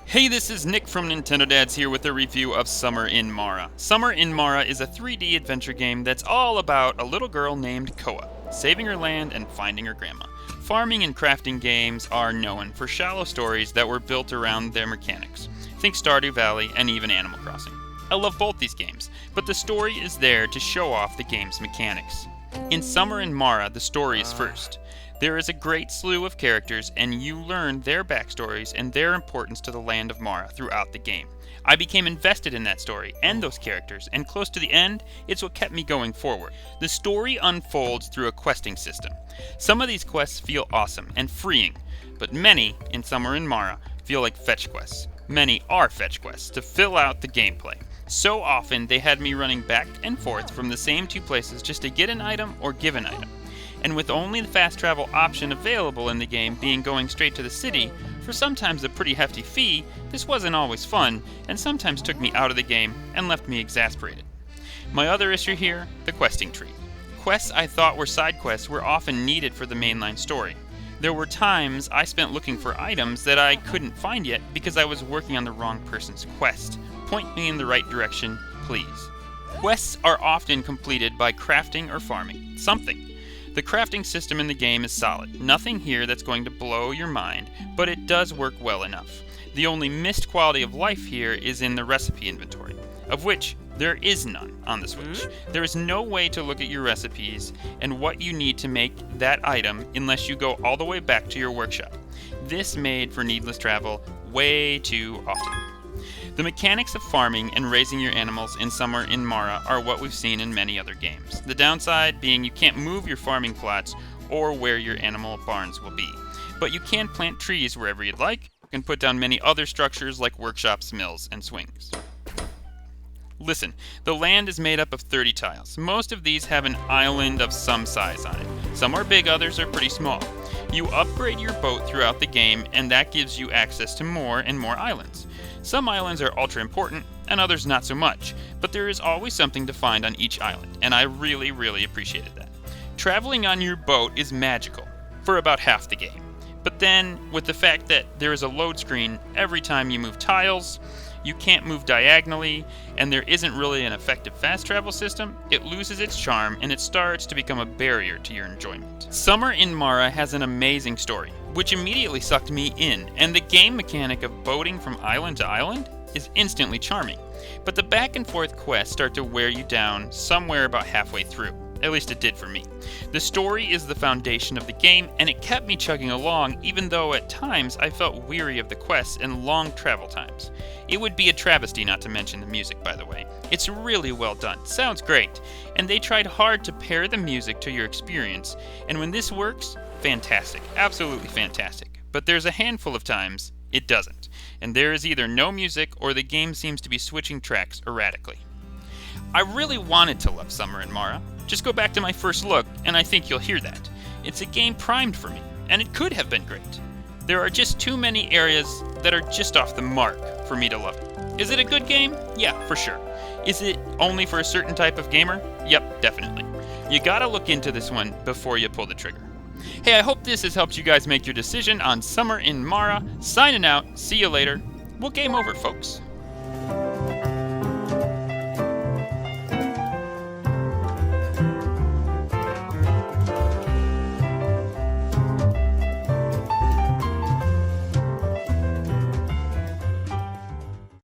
Hey, this is Nick from Nintendo Dads here with a review of Summer in Mara. Summer in Mara is a 3D adventure game that's all about a little girl named Koa, saving her land and finding her grandma. Farming and crafting games are known for shallow stories that were built around their mechanics. Think Stardew Valley and even Animal Crossing. I love both these games, but the story is there to show off the game's mechanics. In Summer in Mara, the story is first. There is a great slew of characters, and you learn their backstories and their importance to the land of Mara throughout the game. I became invested in that story and those characters, and close to the end, it's what kept me going forward. The story unfolds through a questing system. Some of these quests feel awesome and freeing, but many, in Summer in Mara, feel like fetch quests. Many are fetch quests to fill out the gameplay. So often, they had me running back and forth from the same two places just to get an item or give an item. And with only the fast travel option available in the game being going straight to the city, for sometimes a pretty hefty fee, this wasn't always fun, and sometimes took me out of the game and left me exasperated. My other issue here, the questing tree. Quests I thought were side quests were often needed for the mainline story. There were times I spent looking for items that I couldn't find yet because I was working on the wrong person's quest. Point me in the right direction, please. Quests are often completed by crafting or farming something. The crafting system in the game is solid. Nothing here that's going to blow your mind, but it does work well enough. The only missed quality of life here is in the recipe inventory, of which there is none on the Switch. There is no way to look at your recipes and what you need to make that item unless you go all the way back to your workshop. This made for needless travel way too often. The mechanics of farming and raising your animals in Summer in Mara are what we've seen in many other games. The downside being you can't move your farming plots or where your animal barns will be. But you can plant trees wherever you'd like. You can put down many other structures like workshops, mills, and swings. Listen, the land is made up of 30 tiles. Most of these have an island of some size on it. Some are big, others are pretty small. You upgrade your boat throughout the game, and that gives you access to more and more islands. Some islands are ultra important, and others not so much, but there is always something to find on each island, and I really appreciated that. Traveling on your boat is magical, for about half the game. But then, with the fact that there is a load screen every time you move tiles, you can't move diagonally, and there isn't really an effective fast travel system, it loses its charm and it starts to become a barrier to your enjoyment. Summer in Mara has an amazing story, which immediately sucked me in, and the game mechanic of boating from island to island is instantly charming. But the back and forth quests start to wear you down somewhere about halfway through. At least it did for me. The story is the foundation of the game, and it kept me chugging along even though at times I felt weary of the quests and long travel times. It would be a travesty not to mention the music, by the way. It's really well done, sounds great, and they tried hard to pair the music to your experience, and when this works, fantastic, absolutely fantastic. But there's a handful of times it doesn't, and there is either no music or the game seems to be switching tracks erratically. I really wanted to love Summer in Mara. Just go back to my first look, and I think you'll hear that. It's a game primed for me, and it could have been great. There are just too many areas that are just off the mark for me to love it. Is it a good game? Yeah, for sure. Is it only for a certain type of gamer? Yep, definitely. You gotta look into this one before you pull the trigger. Hey, I hope this has helped you guys make your decision on Summer in Mara. Signing out. See you later. Well, game over, folks.